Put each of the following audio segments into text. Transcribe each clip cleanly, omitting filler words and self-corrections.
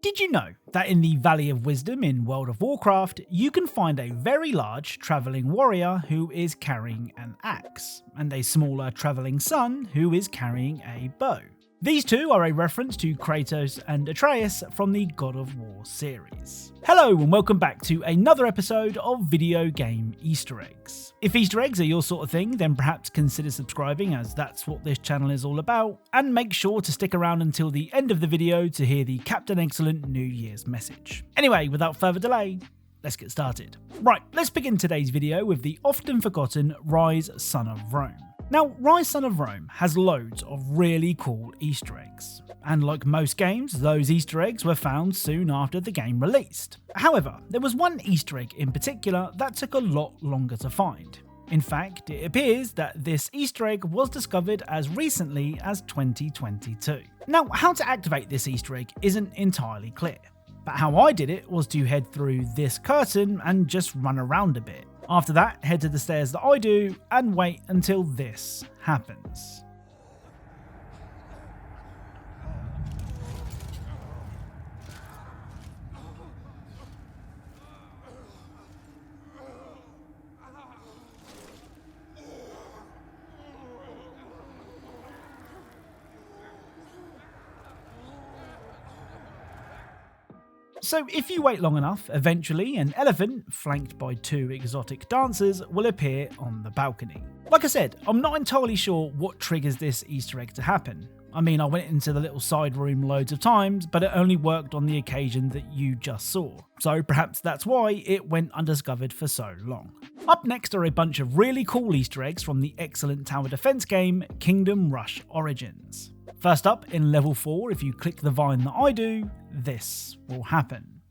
Did you know that in the Valley of Wisdom in World of Warcraft, you can find a very large travelling warrior who is carrying an axe, and a smaller travelling son who is carrying a bow? These two are a reference to Kratos and Atreus from the God of War series. Hello and welcome back to another episode of Video Game Easter Eggs. If Easter eggs are your sort of thing, then perhaps consider subscribing, as that's what this channel is all about, and make sure to stick around until the end of the video to hear the Captain Eggcellent New Year's message. Anyway, without further delay, let's get started. Right, let's begin today's video with the often forgotten Ryse Son of Rome. Now, Ryse Son of Rome has loads of really cool Easter eggs, and like most games, those Easter eggs were found soon after the game released. However, there was one Easter egg in particular that took a lot longer to find. In fact, it appears that this Easter egg was discovered as recently as 2022. Now, how to activate this Easter egg isn't entirely clear, but how I did it was to head through this curtain and just run around a bit. After that, head to the stairs that I do and wait until this happens. So if you wait long enough, eventually an elephant, flanked by two exotic dancers, will appear on the balcony. Like I said, I'm not entirely sure what triggers this Easter egg to happen. I mean, I went into the little side room loads of times, but it only worked on the occasion that you just saw. So perhaps that's why it went undiscovered for so long. Up next are a bunch of really cool Easter eggs from the excellent tower defense game, Kingdom Rush Origins. First up, in level 4, if you click the vine that I do, this will happen.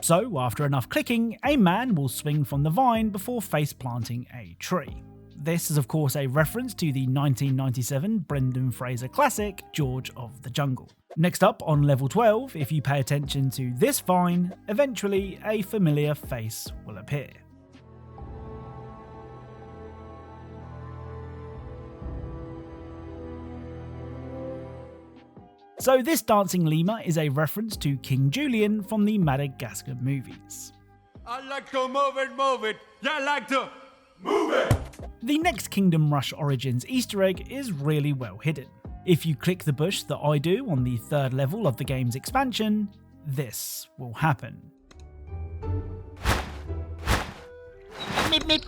So, after enough clicking, a man will swing from the vine before face planting a tree. This is of course a reference to the 1997 Brendan Fraser classic, George of the Jungle. Next up, on level 12, if you pay attention to this vine, eventually a familiar face will appear. So this dancing lemur is a reference to King Julian from the Madagascar movies. I like to move it, yeah, I like to move it! The next Kingdom Rush Origins Easter egg is really well hidden. If you click the bush that I do on the 3rd level of the game's expansion, this will happen. Meep, meep.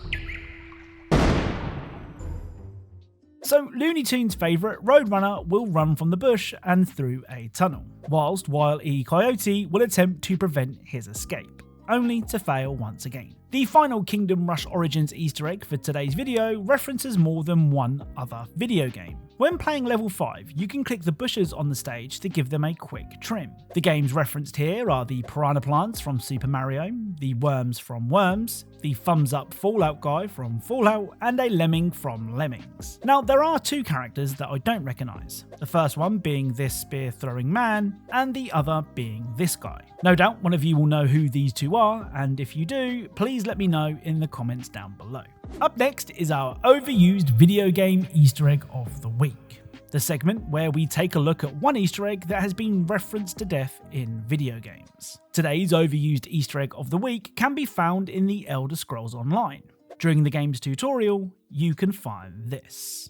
So Looney Tunes' favourite Roadrunner will run from the bush and through a tunnel, whilst Wile E. Coyote will attempt to prevent his escape, only to fail once again. The final Kingdom Rush Origins Easter egg for today's video references more than one other video game. When playing level 5, you can click the bushes on the stage to give them a quick trim. The games referenced here are the piranha plants from Super Mario, the worms from Worms, the thumbs up Fallout guy from Fallout, and a lemming from Lemmings. Now, there are two characters that I don't recognise, the first one being this spear throwing man, and the other being this guy. No doubt one of you will know who these two are, and if you do, please let me know in the comments down below. Up next is our Overused Video Game Easter Egg of the Week, the segment where we take a look at one Easter egg that has been referenced to death in video games. Today's Overused Easter Egg of the Week can be found in the Elder Scrolls Online. During the game's tutorial, you can find this.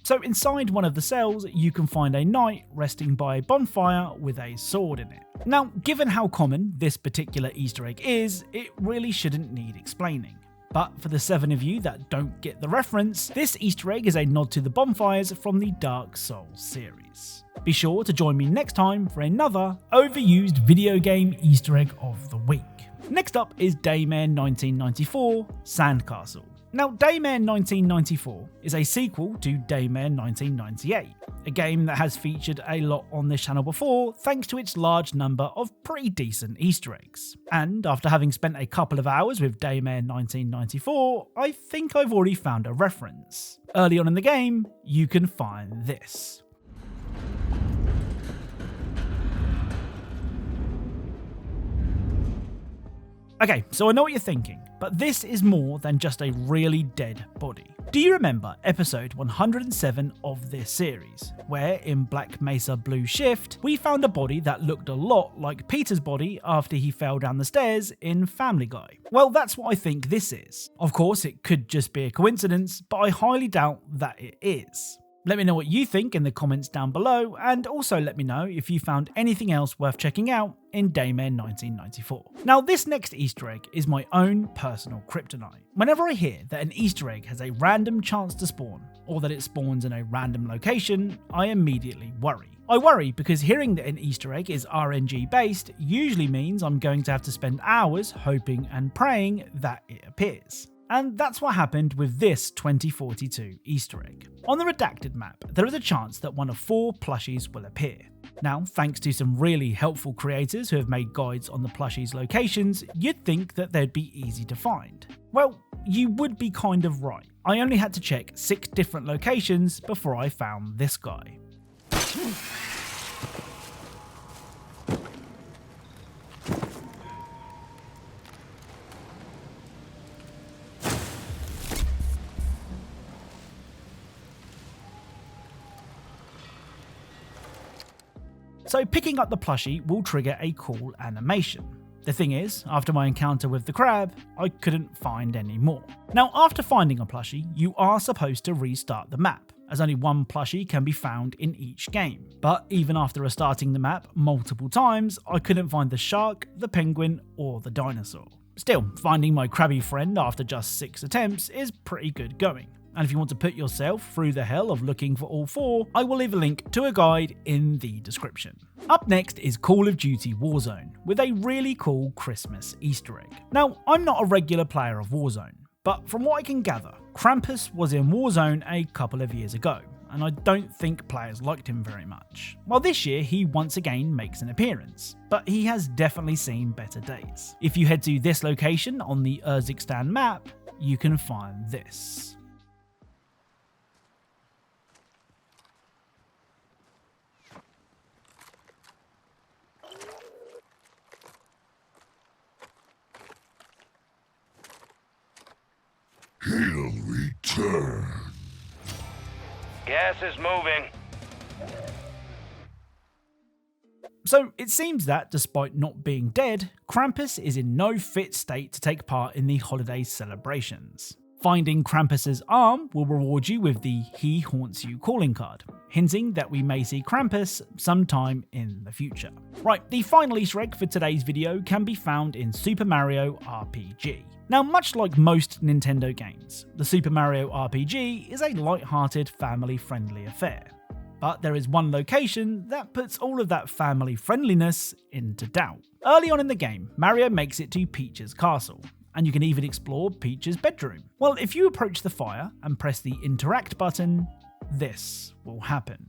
So inside one of the cells, you can find a knight resting by a bonfire with a sword in it. Now, given how common this particular Easter egg is, it really shouldn't need explaining. But for the 7 of you that don't get the reference, this Easter egg is a nod to the bonfires from the Dark Souls series. Be sure to join me next time for another Overused Video Game Easter Egg of the Week. Next up is Daymare 1994 Sandcastle. Now, Daymare 1994 is a sequel to Daymare 1998, a game that has featured a lot on this channel before thanks to its large number of pretty decent Easter eggs. And after having spent a couple of hours with Daymare 1994, I think I've already found a reference. Early on in the game, you can find this. Okay, so I know what you're thinking, but this is more than just a really dead body. Do you remember episode 107 of this series, where in Black Mesa Blue Shift, we found a body that looked a lot like Peter's body after he fell down the stairs in Family Guy? Well, that's what I think this is. Of course, it could just be a coincidence, but I highly doubt that it is. Let me know what you think in the comments down below, and also let me know if you found anything else worth checking out in Daymare 1994. Now, this next Easter egg is my own personal kryptonite. Whenever I hear that an Easter egg has a random chance to spawn, or that it spawns in a random location, I immediately worry. I worry because hearing that an Easter egg is RNG based usually means I'm going to have to spend hours hoping and praying that it appears. And that's what happened with this 2042 Easter egg. On the redacted map, there is a chance that one of 4 plushies will appear. Now, thanks to some really helpful creators who have made guides on the plushies' locations, you'd think that they'd be easy to find. Well, you would be kind of right. I only had to check 6 different locations before I found this guy. So picking up the plushie will trigger a cool animation. The thing is, after my encounter with the crab, I couldn't find any more. Now, after finding a plushie, you are supposed to restart the map, as only one plushie can be found in each game. But even after restarting the map multiple times, I couldn't find the shark, the penguin, or the dinosaur. Still, finding my crabby friend after just 6 attempts is pretty good going. And if you want to put yourself through the hell of looking for all 4, I will leave a link to a guide in the description. Up next is Call of Duty Warzone, with a really cool Christmas Easter egg. Now, I'm not a regular player of Warzone, but from what I can gather, Krampus was in Warzone a couple of years ago, and I don't think players liked him very much. Well, this year he once again makes an appearance, but he has definitely seen better days. If you head to this location on the Urzikstan map, you can find this. He'll return. Gas is moving. So it seems that, despite not being dead, Krampus is in no fit state to take part in the holiday celebrations. Finding Krampus's arm will reward you with the He Haunts You calling card, hinting that we may see Krampus sometime in the future. Right, the final Easter egg for today's video can be found in Super Mario RPG. Now, much like most Nintendo games, the Super Mario RPG is a light-hearted, family-friendly affair. But there is one location that puts all of that family friendliness into doubt. Early on in the game, Mario makes it to Peach's castle, and you can even explore Peach's bedroom. Well, if you approach the fire and press the interact button, this will happen.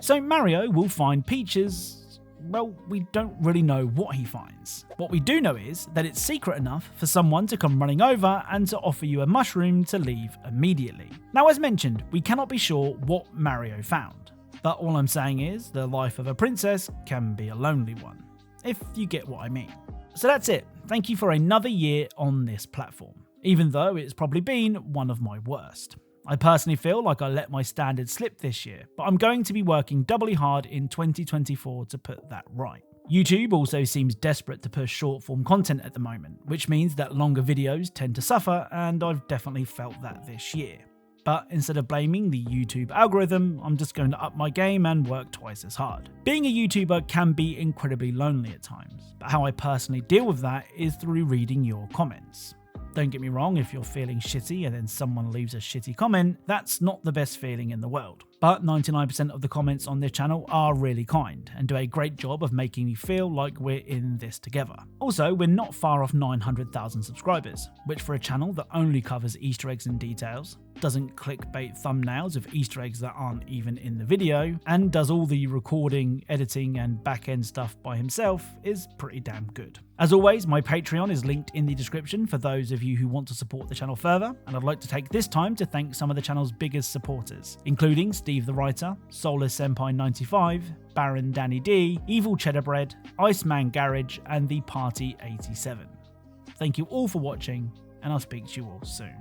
So Mario will find Peach's... well, we don't really know what he finds. What we do know is that it's secret enough for someone to come running over and to offer you a mushroom to leave immediately. Now, as mentioned, we cannot be sure what Mario found, but all I'm saying is the life of a princess can be a lonely one, if you get what I mean. So that's it. Thank you for another year on this platform, even though it's probably been one of my worst. I personally feel like I let my standards slip this year, but I'm going to be working doubly hard in 2024 to put that right. YouTube also seems desperate to push short form content at the moment, which means that longer videos tend to suffer, and I've definitely felt that this year. But instead of blaming the YouTube algorithm, I'm just going to up my game and work twice as hard. Being a YouTuber can be incredibly lonely at times, but how I personally deal with that is through reading your comments. Don't get me wrong, if you're feeling shitty and then someone leaves a shitty comment, that's not the best feeling in the world. But 99% of the comments on this channel are really kind and do a great job of making me feel like we're in this together. Also, we're not far off 900,000 subscribers, which for a channel that only covers Easter eggs and details, doesn't clickbait thumbnails of Easter eggs that aren't even in the video, and does all the recording, editing and back-end stuff by himself is pretty damn good. As always, my Patreon is linked in the description for those of you who want to support the channel further, and I'd like to take this time to thank some of the channel's biggest supporters, including Steve the Writer, Soulless Senpai 95, Baron Danny D, Evil Cheddar Bread, Iceman Garage, and the Party 87. Thank you all for watching, and I'll speak to you all soon.